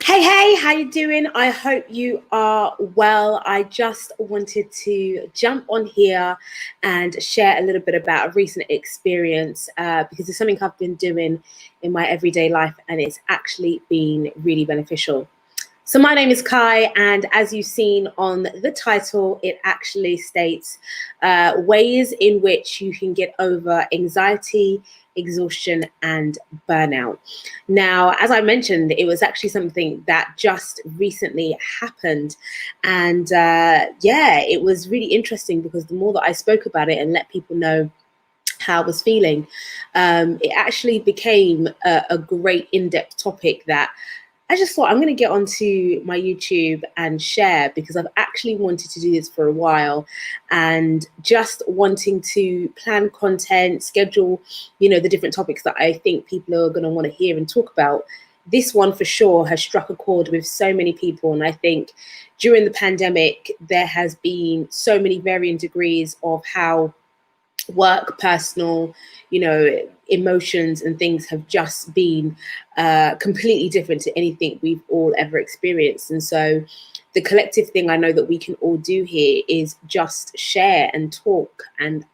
Hey, how you doing? I hope you are well. I just wanted to jump on here and share a little bit about a recent experience because it's something I've been doing in my everyday life and it's actually been really beneficial. So my name is Kai, and as you've seen on the title, it actually states ways in which you can get over anxiety, exhaustion, and burnout. Now, as I mentioned, it was actually something that just recently happened. And it was really interesting because the more that I spoke about it and let people know how I was feeling, it actually became a great in-depth topic that I just thought I'm going to get onto my YouTube and share because I've actually wanted to do this for a while and just wanting to plan content, schedule, the different topics that I think people are going to want to hear and talk about. This one for sure has struck a chord with so many people. And I think during the pandemic, there has been so many varying degrees of how work, personal, emotions and things have just been completely different to anything we've all ever experienced. And so the collective thing I know that we can all do here is just share and talk and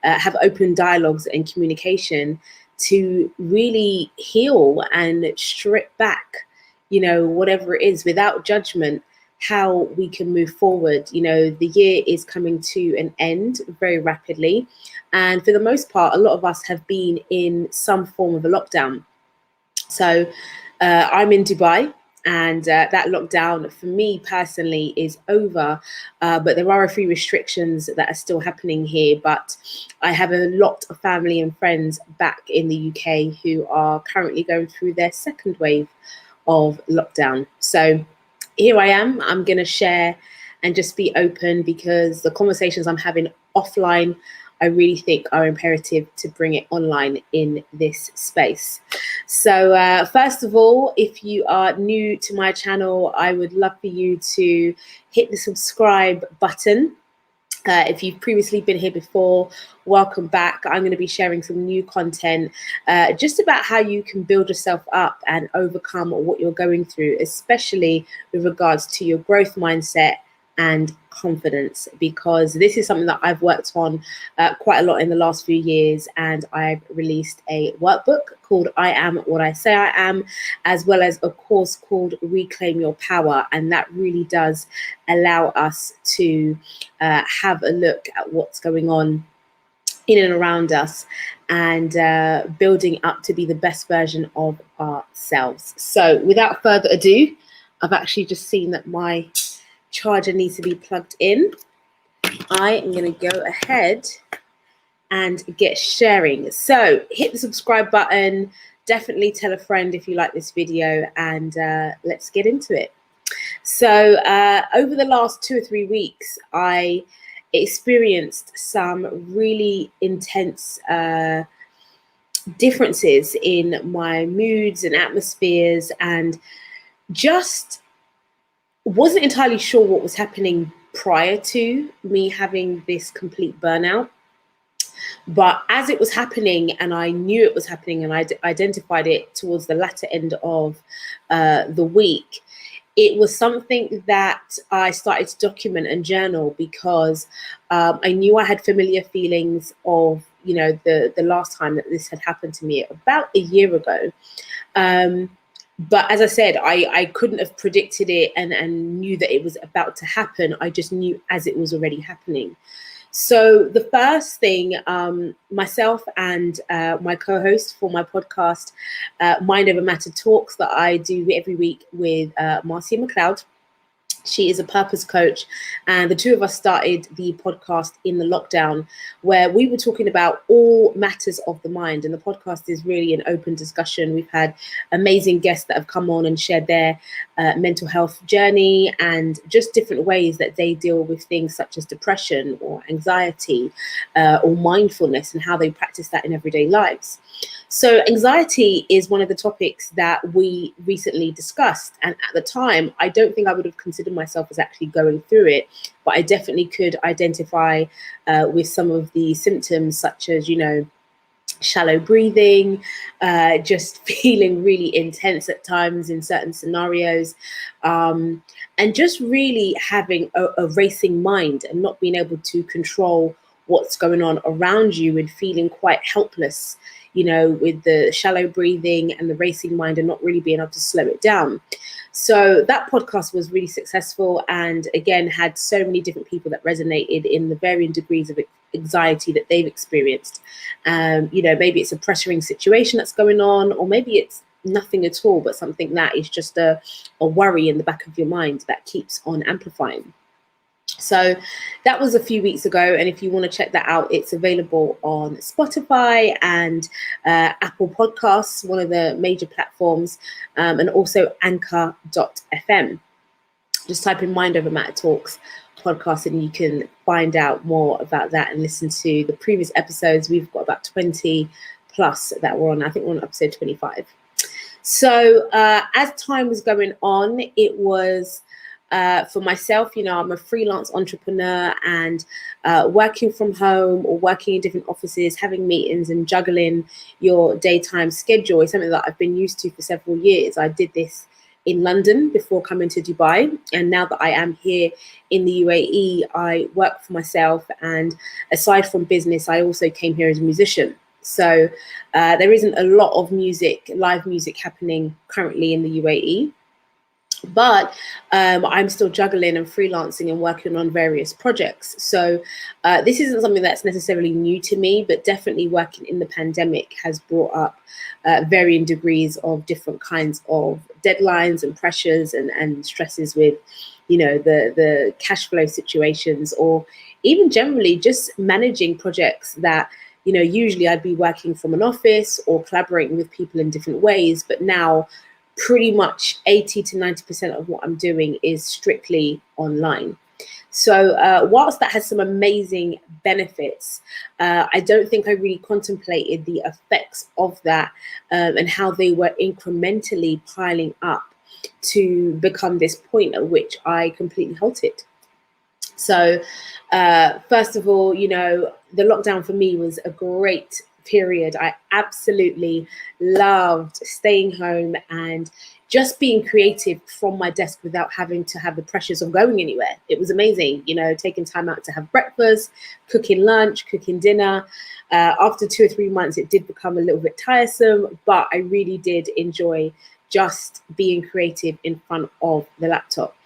have open dialogues and communication to really heal and strip back, whatever it is without judgment, how we can move forward. The year is coming to an end very rapidly. And for the most part, a lot of us have been in some form of a lockdown. So I'm in Dubai, and that lockdown for me personally is over. But there are a few restrictions that are still happening here. But I have a lot of family and friends back in the UK who are currently going through their second wave of lockdown. So here I am. I'm going to share and just be open because the conversations I'm having offline, I really think are imperative to bring it online in this space. So first of all, if you are new to my channel, I would love for you to hit the subscribe button. If you've previously been here before, welcome back. I'm going to be sharing some new content just about how you can build yourself up and overcome what you're going through, especially with regards to your growth mindset and confidence, because this is something that I've worked on quite a lot in the last few years. And I've released a workbook called I Am What I Say I Am, as well as a course called Reclaim Your Power. And that really does allow us to have a look at what's going on in and around us and building up to be the best version of ourselves. So without further ado, I've actually just seen that my charger needs to be plugged in. I am going to go ahead and get sharing. So hit the subscribe button, definitely tell a friend if you like this video, and let's get into it. So over the last 2 or 3 weeks, I experienced some really intense differences in my moods and atmospheres, and just wasn't entirely sure what was happening prior to me having this complete burnout. But as it was happening, and I knew it was happening, and I identified it towards the latter end of the week, it was something that I started to document and journal because I knew I had familiar feelings of, the last time that this had happened to me about a year ago. But as I said, I couldn't have predicted it and knew that it was about to happen. I just knew as it was already happening. So the first thing, myself and my co-host for my podcast, Mind Over Matter Talks, that I do every week with Marcia McLeod. She is a purpose coach, and the two of us started the podcast in the lockdown, where we were talking about all matters of the mind. And the podcast is really an open discussion. We've had amazing guests that have come on and shared their mental health journey and just different ways that they deal with things such as depression or anxiety or mindfulness and how they practice that in everyday lives. So anxiety is one of the topics that we recently discussed. And at the time, I don't think I would have considered myself as actually going through it, but I definitely could identify with some of the symptoms, such as, shallow breathing, just feeling really intense at times in certain scenarios, and just really having a racing mind and not being able to control what's going on around you and feeling quite helpless, with the shallow breathing and the racing mind and not really being able to slow it down. So that podcast was really successful, and again had so many different people that resonated in the varying degrees of anxiety that they've experienced. Maybe it's a pressuring situation that's going on, or maybe it's nothing at all, but something that is just a worry in the back of your mind that keeps on amplifying. So that was a few weeks ago, and if you want to check that out, it's available on Spotify and Apple Podcasts, one of the major platforms, and also anchor.fm. Just type in Mind Over Matter Talks podcast and you can find out more about that and listen to the previous episodes. We've got about 20 plus that we're on. I think we're on episode 25. So as time was going on, it was for myself, I'm a freelance entrepreneur, and working from home or working in different offices, having meetings and juggling your daytime schedule is something that I've been used to for several years. I did this in London before coming to Dubai, and now that I am here in the UAE, I work for myself, and aside from business, I also came here as a musician. So there isn't a lot of live music happening currently in the UAE. But I'm still juggling and freelancing and working on various projects. So this isn't something that's necessarily new to me, but definitely working in the pandemic has brought up varying degrees of different kinds of deadlines and pressures and stresses with, the cash flow situations, or even generally just managing projects that, usually I'd be working from an office or collaborating with people in different ways. But now pretty much 80 to 90% of what I'm doing is strictly online. So whilst that has some amazing benefits, I don't think I really contemplated the effects of that and how they were incrementally piling up to become this point at which I completely halted. So first of all, the lockdown for me was a great period. I absolutely loved staying home and just being creative from my desk without having to have the pressures of going anywhere. It was amazing, taking time out to have breakfast, cooking lunch, cooking dinner. After 2 or 3 months, it did become a little bit tiresome, but I really did enjoy just being creative in front of the laptop.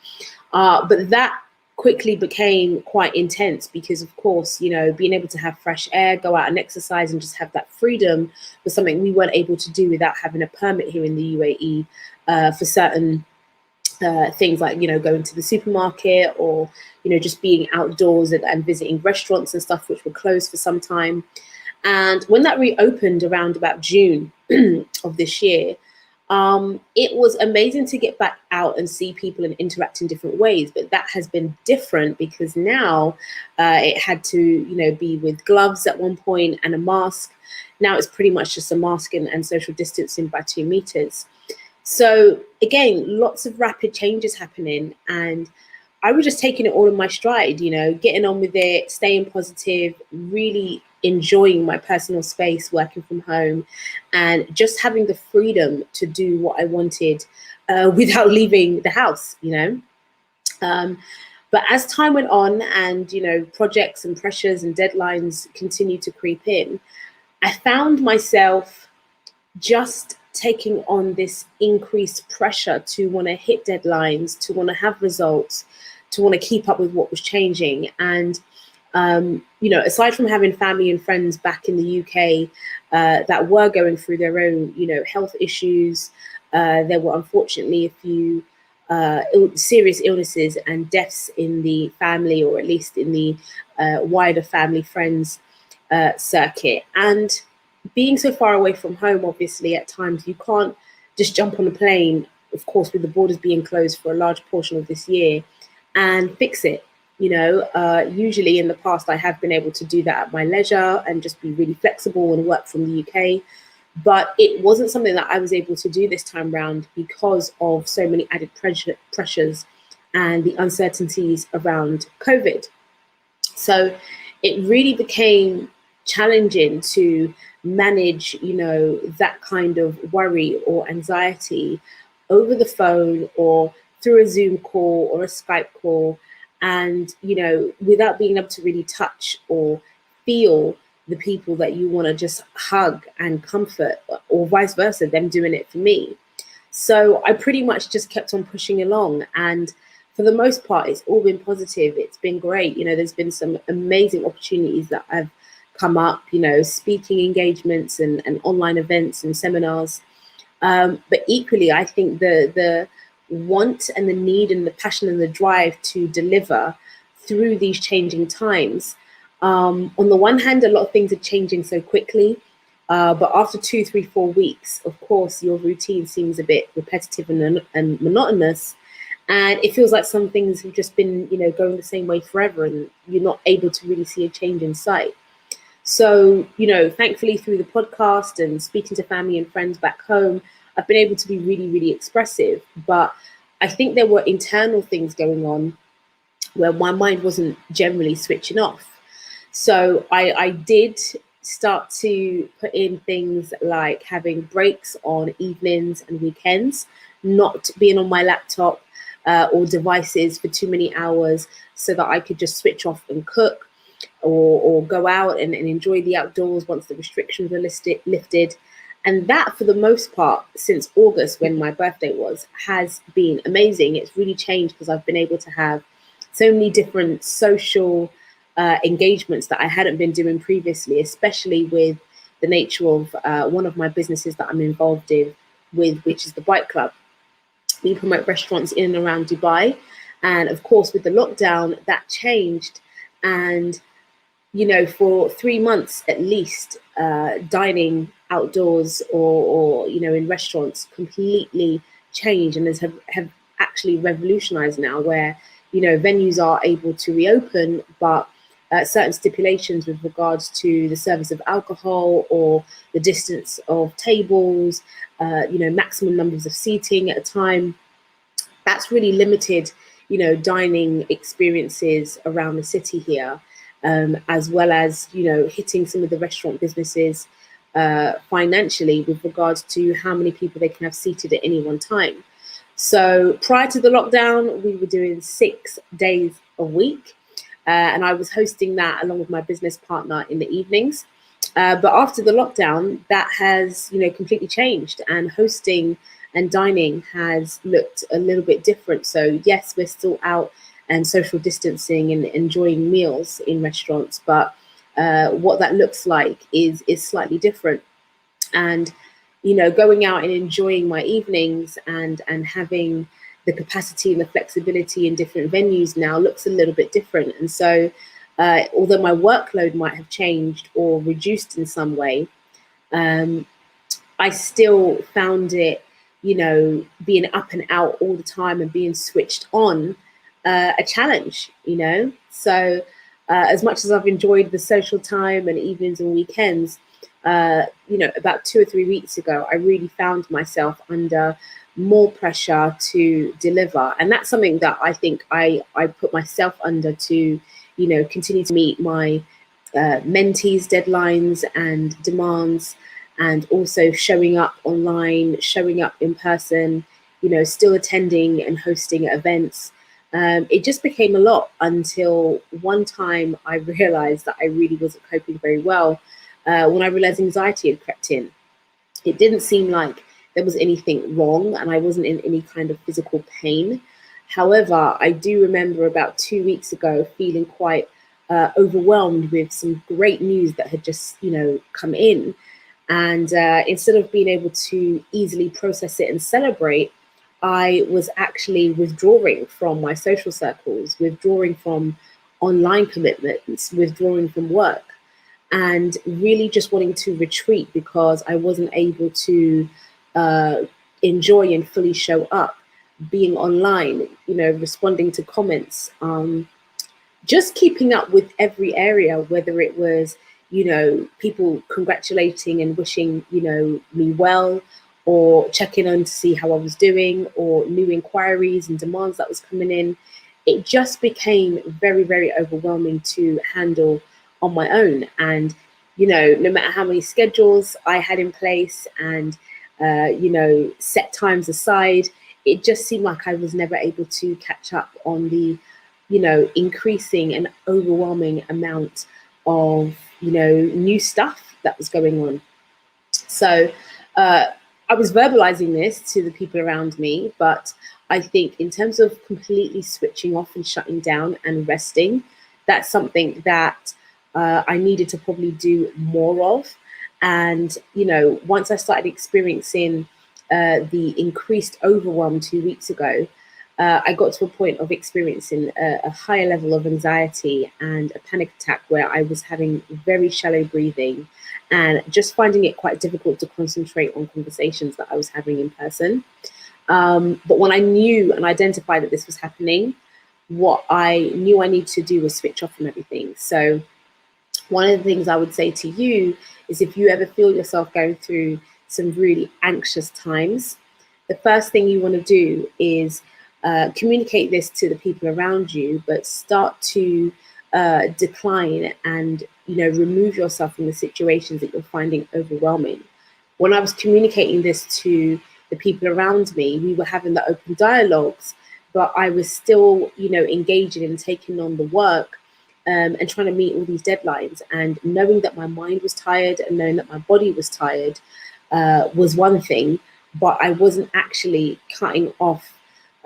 But that quickly became quite intense because, of course, being able to have fresh air, go out and exercise and just have that freedom was something we weren't able to do without having a permit here in the UAE for certain things like, going to the supermarket or, just being outdoors and visiting restaurants and stuff, which were closed for some time. And when that reopened around about June of this year, it was amazing to get back out and see people and interact in different ways, but that has been different because now it had to, be with gloves at one point and a mask. Now it's pretty much just a mask and social distancing by 2 meters. So again, lots of rapid changes happening, and I was just taking it all in my stride, getting on with it, staying positive, really enjoying my personal space, working from home, and just having the freedom to do what I wanted without leaving the house, But as time went on and, projects and pressures and deadlines continued to creep in, I found myself just taking on this increased pressure to want to hit deadlines, to want to have results, to want to keep up with what was changing. And aside from having family and friends back in the UK that were going through their own, health issues, there were unfortunately a few serious illnesses and deaths in the family, or at least in the wider family friends circuit. And being so far away from home, obviously, at times you can't just jump on a plane, of course, with the borders being closed for a large portion of this year, and fix it. Usually in the past, I have been able to do that at my leisure and just be really flexible and work from the UK. But it wasn't something that I was able to do this time round because of so many added pressures and the uncertainties around COVID. So it really became challenging to manage, that kind of worry or anxiety over the phone or through a Zoom call or a Skype call, and without being able to really touch or feel the people that you want to just hug and comfort, or vice versa, them doing it for me. So I pretty much just kept on pushing along, and for the most part, it's all been positive. It's been great. There's been some amazing opportunities that have come up, speaking engagements and online events and seminars. But equally, I think the want and the need and the passion and the drive to deliver through these changing times. On the one hand, a lot of things are changing so quickly, but after 2, 3, 4 weeks, of course, your routine seems a bit repetitive and monotonous. And it feels like some things have just been, going the same way forever, and you're not able to really see a change in sight. So, thankfully through the podcast and speaking to family and friends back home, I've been able to be really, really expressive. But I think there were internal things going on where my mind wasn't generally switching off. So I did start to put in things like having breaks on evenings and weekends, not being on my laptop or devices for too many hours, so that I could just switch off and cook or go out and enjoy the outdoors once the restrictions were lifted. And that, for the most part, since August, when my birthday was, has been amazing. It's really changed because I've been able to have so many different social engagements that I hadn't been doing previously, especially with the nature of one of my businesses that I'm involved with, which is the Bike Club. We promote restaurants in and around Dubai. And of course, with the lockdown, that changed. And, for 3 months at least, dining outdoors or in restaurants completely changed, and have actually revolutionized now, where, venues are able to reopen, but certain stipulations with regards to the service of alcohol or the distance of tables, maximum numbers of seating at a time. That's really limited, dining experiences around the city here, as well as, hitting some of the restaurant businesses financially with regards to how many people they can have seated at any one time. So prior to the lockdown, we were doing 6 days a week, and I was hosting that along with my business partner in the evenings. But after the lockdown, that has, completely changed, and hosting and dining has looked a little bit different. So yes, we're still out and social distancing and enjoying meals in restaurants, but what that looks like is slightly different. And going out and enjoying my evenings and having the capacity and the flexibility in different venues now looks a little bit different. And so although my workload might have changed or reduced in some way, I still found it, being up and out all the time and being switched on, a challenge, So as much as I've enjoyed the social time and evenings and weekends, about 2 or 3 weeks ago, I really found myself under more pressure to deliver. And that's something that I think I put myself under to, continue to meet my mentees' deadlines and demands, and also showing up online, showing up in person, still attending and hosting events. It just became a lot until one time I realized that I really wasn't coping very well. When I realized anxiety had crept in. It didn't seem like there was anything wrong, and I wasn't in any kind of physical pain. However, I do remember about 2 weeks ago feeling quite overwhelmed with some great news that had just, come in. And instead of being able to easily process it and celebrate, I was actually withdrawing from my social circles, withdrawing from online commitments, withdrawing from work, and really just wanting to retreat because I wasn't able to enjoy and fully show up, being online, responding to comments, just keeping up with every area, whether it was, people congratulating and wishing, me well, or checking on to see how I was doing, or new inquiries and demands that was coming in. It just became very, very overwhelming to handle on my own. And, no matter how many schedules I had in place and, set times aside, it just seemed like I was never able to catch up on the, increasing and overwhelming amount of, new stuff that was going on. So I was verbalizing this to the people around me, but I think in terms of completely switching off and shutting down and resting, that's something that I needed to probably do more of. And, once I started experiencing the increased overwhelm 2 weeks ago, I got to a point of experiencing a higher level of anxiety and a panic attack where I was having very shallow breathing and just finding it quite difficult to concentrate on conversations that I was having in person. But when I knew and identified that this was happening, what I knew I needed to do was switch off from everything. So one of the things I would say to you is, if you ever feel yourself going through some really anxious times, the first thing you want to do is communicate this to the people around you, but start to decline and, remove yourself from the situations that you're finding overwhelming. When I was communicating this to the people around me, we were having the open dialogues, but I was still, engaging and taking on the work and trying to meet all these deadlines. And knowing that my mind was tired and knowing that my body was tired was one thing, but I wasn't actually cutting off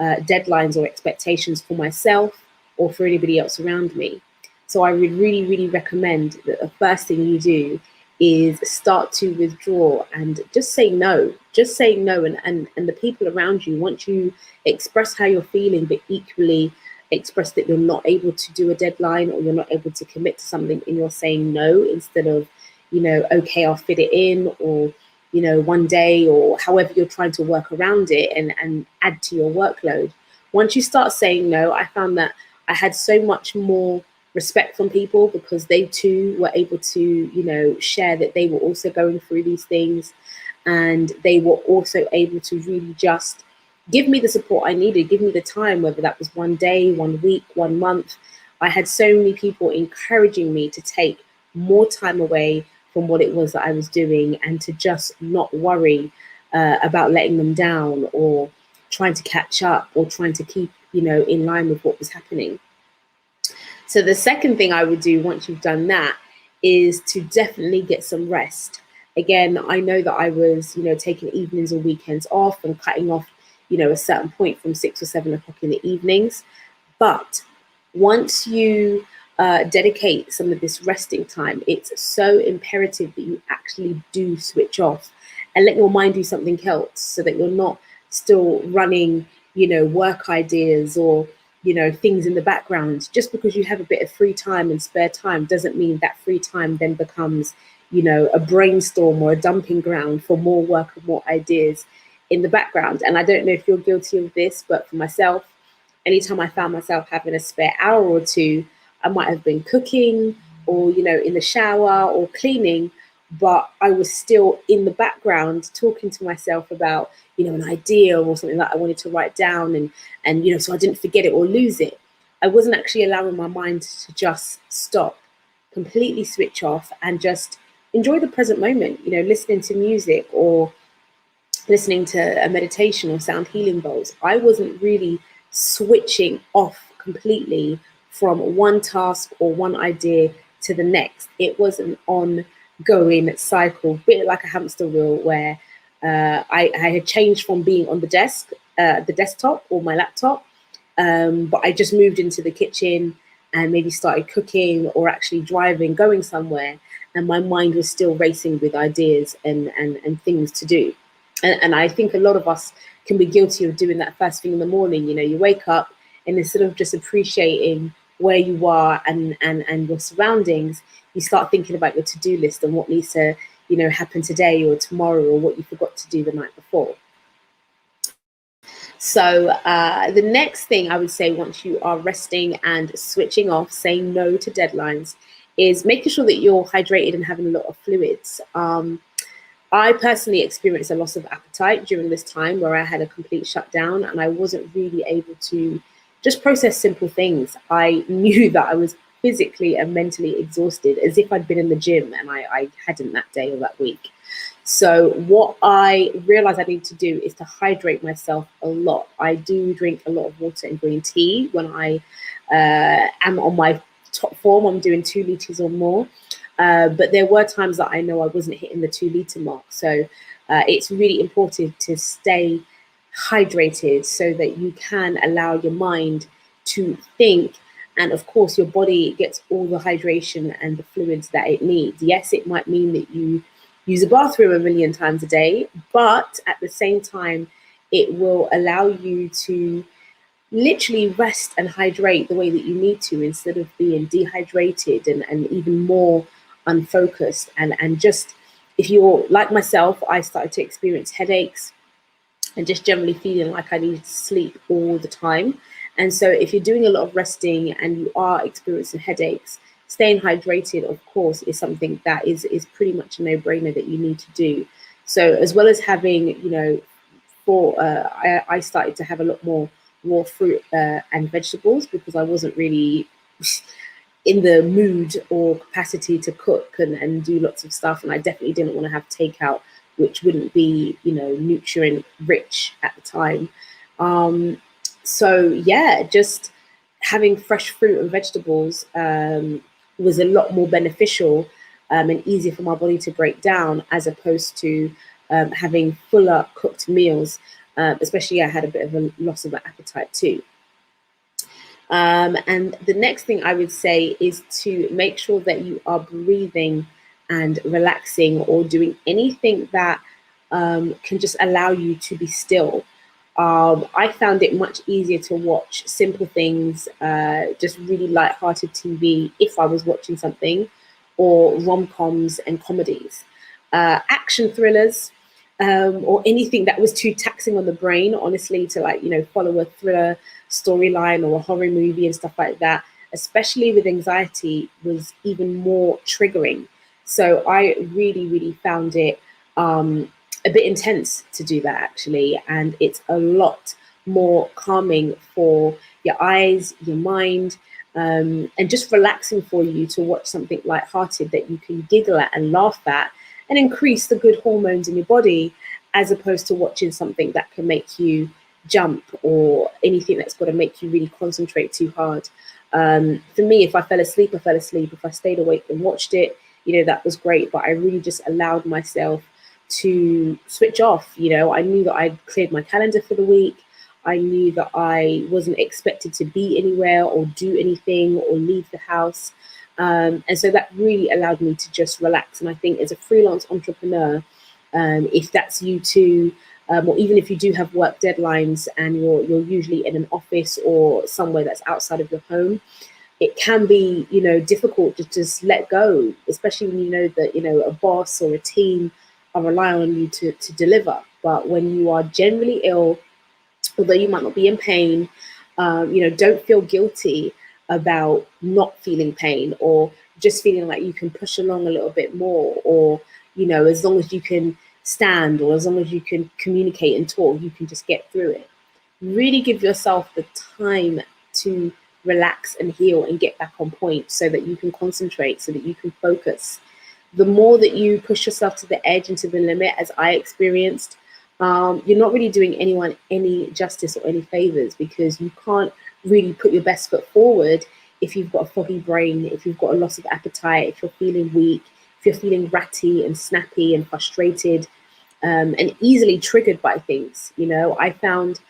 deadlines or expectations for myself or for anybody else around me. So I would really, really recommend that the first thing you do is start to withdraw and just say no. Just say no. And the people around you, once you express how you're feeling, but equally express that you're not able to do a deadline or you're not able to commit to something, and you're saying no instead of, okay, I'll fit it in, or, one day, or however you're trying to work around it and add to your workload. Once you start saying no, I found that I had so much more respect from people, because they too were able to, share that they were also going through these things, and they were also able to really just give me the support I needed, give me the time, whether that was 1 day, 1 week, 1 month. I had so many people encouraging me to take more time away from what it was that I was doing, and to just not worry about letting them down or trying to catch up or trying to keep, in line with what was happening. So the second thing I would do once you've done that is to definitely get some rest. Again, I know that I was, taking evenings or weekends off and cutting off, a certain point from 6 or 7 o'clock in the evenings. But once you dedicate some of this resting time, it's so imperative that you actually do switch off and let your mind do something else, so that you're not still running, work ideas or, things in the background. Just because you have a bit of free time and spare time doesn't mean that free time then becomes, a brainstorm or a dumping ground for more work and more ideas in the background. And I don't know if you're guilty of this, but for myself, anytime I found myself having a spare hour or two, I might have been cooking or, in the shower or cleaning, but I was still in the background talking to myself about, an idea or something that I wanted to write down, and so I didn't forget it or lose it. I wasn't actually allowing my mind to just stop, completely switch off, and just enjoy the present moment, listening to music or listening to a meditation or sound healing bowls. I wasn't really switching off completely from one task or one idea to the next. It was an ongoing cycle, a bit like a hamster wheel, where I had changed from being on the desktop or my laptop, but I just moved into the kitchen and maybe started cooking or actually driving, going somewhere, and my mind was still racing with ideas and things to do. And I think a lot of us can be guilty of doing that first thing in the morning. You wake up and instead of just appreciating where you are and your surroundings, you start thinking about your to-do list and what needs to, happen today or tomorrow, or what you forgot to do the night before. So the next thing I would say, once you are resting and switching off, saying no to deadlines, is making sure that you're hydrated and having a lot of fluids. I personally experienced a loss of appetite during this time where I had a complete shutdown, and I wasn't really able to just process simple things. I knew that I was physically and mentally exhausted, as if I'd been in the gym and I hadn't that day or that week. So what I realized I need to do is to hydrate myself a lot. I do drink a lot of water and green tea when I am on my top form. I'm doing 2 liters or more. But there were times that I know I wasn't hitting the 2 liter mark. So it's really important to stay hydrated so that you can allow your mind to think. And of course, your body gets all the hydration and the fluids that it needs. Yes, it might mean that you use a bathroom a million times a day, but at the same time, it will allow you to literally rest and hydrate the way that you need to, instead of being dehydrated and even more unfocused. And just, if you're like myself, I started to experience headaches and just generally feeling like I needed to sleep all the time. And so if you're doing a lot of resting and you are experiencing headaches, staying hydrated, of course, is something that is pretty much a no-brainer that you need to do. So as well as having, I started to have a lot more raw fruit and vegetables, because I wasn't really in the mood or capacity to cook and do lots of stuff. And I definitely didn't want to have takeout, which wouldn't be, nutrient rich at the time. So yeah, just having fresh fruit and vegetables was a lot more beneficial and easier for my body to break down, as opposed to having fuller cooked meals. Especially I had a bit of a loss of appetite too. And the next thing I would say is to make sure that you are breathing and relaxing, or doing anything that can just allow you to be still. I found it much easier to watch simple things, just really light-hearted TV if I was watching something, or rom-coms and comedies. Action thrillers, or anything that was too taxing on the brain, honestly, to follow a thriller storyline or a horror movie and stuff like that, especially with anxiety, was even more triggering. So I really, really found it a bit intense to do that, actually. And it's a lot more calming for your eyes, your mind, and just relaxing for you to watch something lighthearted that you can giggle at and laugh at and increase the good hormones in your body, as opposed to watching something that can make you jump, or anything that's got to make you really concentrate too hard. For me, if I fell asleep, I fell asleep. If I stayed awake and watched it, that was great. But I really just allowed myself to switch off. I knew that I'd cleared my calendar for the week. I knew that I wasn't expected to be anywhere or do anything or leave the house. And so that really allowed me to just relax. And I think as a freelance entrepreneur, if that's you too, or even if you do have work deadlines and you're usually in an office or somewhere that's outside of your home, it can be, difficult to just let go, especially when you know that, a boss or a team are relying on you to deliver. But when you are generally ill, although you might not be in pain, don't feel guilty about not feeling pain, or just feeling like you can push along a little bit more, or, as long as you can stand, or as long as you can communicate and talk, you can just get through it. Really give yourself the time to relax and heal and get back on point, so that you can concentrate, so that you can focus. The more that you push yourself to the edge and to the limit, as I experienced, you're not really doing anyone any justice or any favors, because you can't really put your best foot forward if you've got a foggy brain, if you've got a loss of appetite, if you're feeling weak, if you're feeling ratty and snappy and frustrated, and easily triggered by things. I found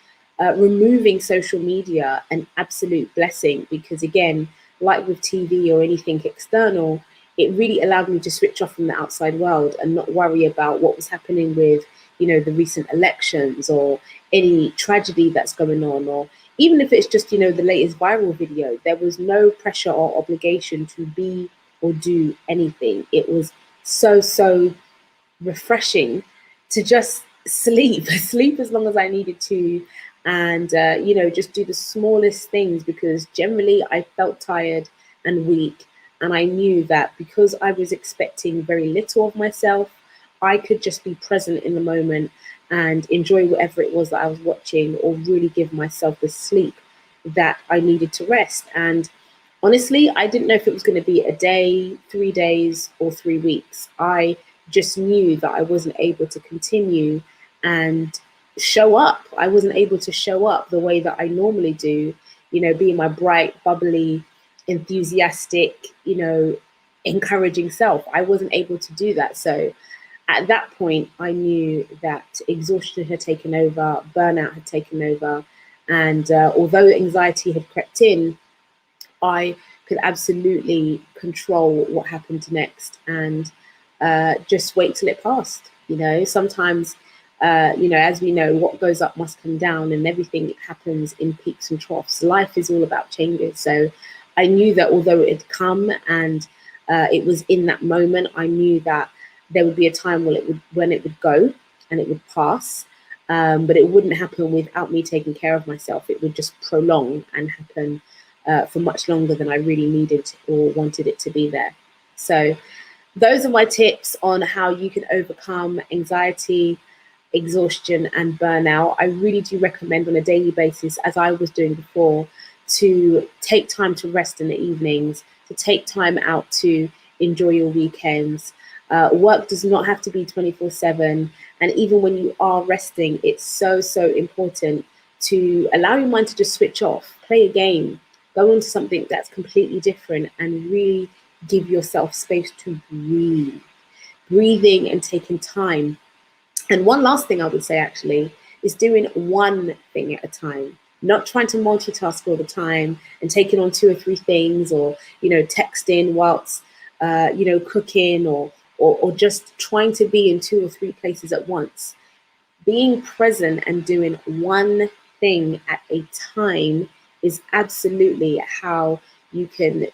removing social media an absolute blessing, because again, like with TV or anything external, it really allowed me to switch off from the outside world and not worry about what was happening with, the recent elections, or any tragedy that's going on, or even if it's just, the latest viral video. There was no pressure or obligation to be or do anything. It was so refreshing to just sleep as long as I needed to, and just do the smallest things, because generally I felt tired and weak, and I knew that because I was expecting very little of myself, I could just be present in the moment and enjoy whatever it was that I was watching, or really give myself the sleep that I needed to rest. And Honestly, I didn't know if it was going to be a day, 3 days, or 3 weeks. I just knew that I wasn't able to continue and show up. I wasn't able to show up the way that I normally do, being my bright, bubbly, enthusiastic, encouraging self. I wasn't able to do that. So at that point, I knew that exhaustion had taken over, burnout had taken over. And although anxiety had crept in, I could absolutely control what happened next and just wait till it passed. Sometimes, as we know, what goes up must come down, and everything happens in peaks and troughs. Life is all about changes. So I knew that although it had come and it was in that moment, I knew that there would be a time when it would go and it would pass. But it wouldn't happen without me taking care of myself. It would just prolong and happen for much longer than I really needed or wanted it to be there. So those are my tips on how you can overcome anxiety, exhaustion, and burnout. I really do recommend on a daily basis, as I was doing before, to take time to rest in the evenings, to take time out to enjoy your weekends. Work does not have to be 24/7. And even when you are resting, it's so, so important to allow your mind to just switch off, play a game, go into something that's completely different, and really give yourself space to breathe. Breathing and taking time. And one last thing I would say actually is doing one thing at a time, not trying to multitask all the time and taking on 2 or 3 things, or, texting whilst, cooking, or just trying to be in 2 or 3 places at once. Being present and doing one thing at a time is absolutely how you can,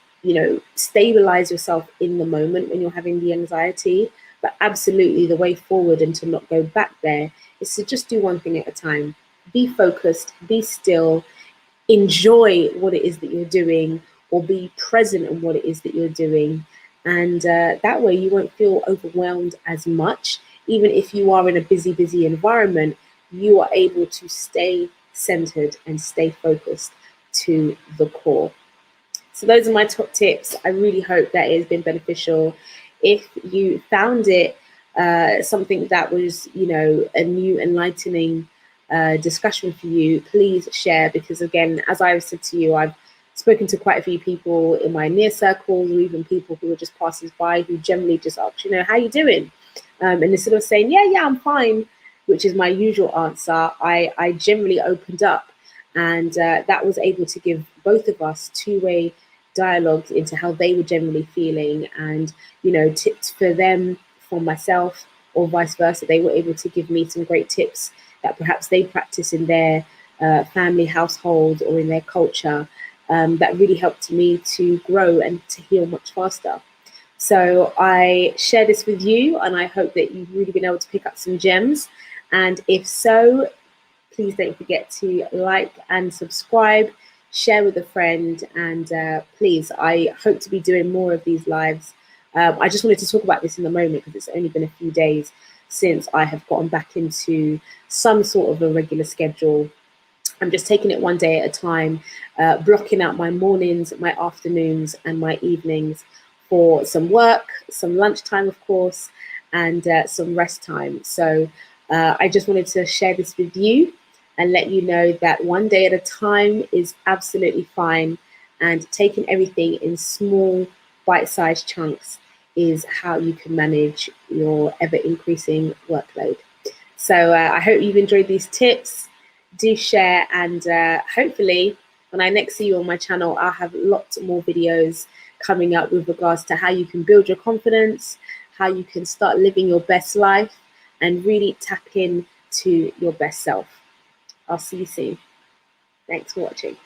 stabilize yourself in the moment when you're having the anxiety. But absolutely the way forward, and to not go back there, is to just do one thing at a time. Be focused, be still, enjoy what it is that you're doing, or be present in what it is that you're doing. And that way you won't feel overwhelmed as much. Even if you are in a busy environment, you are able to stay centered and stay focused to the core. So those are my top tips. I really hope that it has been beneficial. If you found it something that was, a new enlightening discussion for you, please share, because again, as I've said to you, I've spoken to quite a few people in my near circles, or even people who are just passers by, who generally just ask, how you doing? And instead of saying, yeah, I'm fine, which is my usual answer, I generally opened up, and that was able to give both of us two-way dialogues into how they were generally feeling, and tips for them from myself, or vice versa. They were able to give me some great tips that perhaps they practice in their family household or in their culture, that really helped me to grow and to heal much faster. So I share this with you, and I hope that you've really been able to pick up some gems. And if so, please don't forget to like and subscribe, share with a friend, and please, I hope to be doing more of these lives. I just wanted to talk about this in the moment because it's only been a few days since I have gotten back into some sort of a regular schedule. I'm just taking it one day at a time, blocking out my mornings, my afternoons, and my evenings for some work, some lunchtime, of course, and some rest time. So I just wanted to share this with you and let you know that one day at a time is absolutely fine, and taking everything in small, bite-sized chunks is how you can manage your ever-increasing workload. So I hope you've enjoyed these tips. Do share, and hopefully when I next see you on my channel, I'll have lots more videos coming up with regards to how you can build your confidence, how you can start living your best life, and really tap in to your best self. I'll see you soon. Thanks for watching.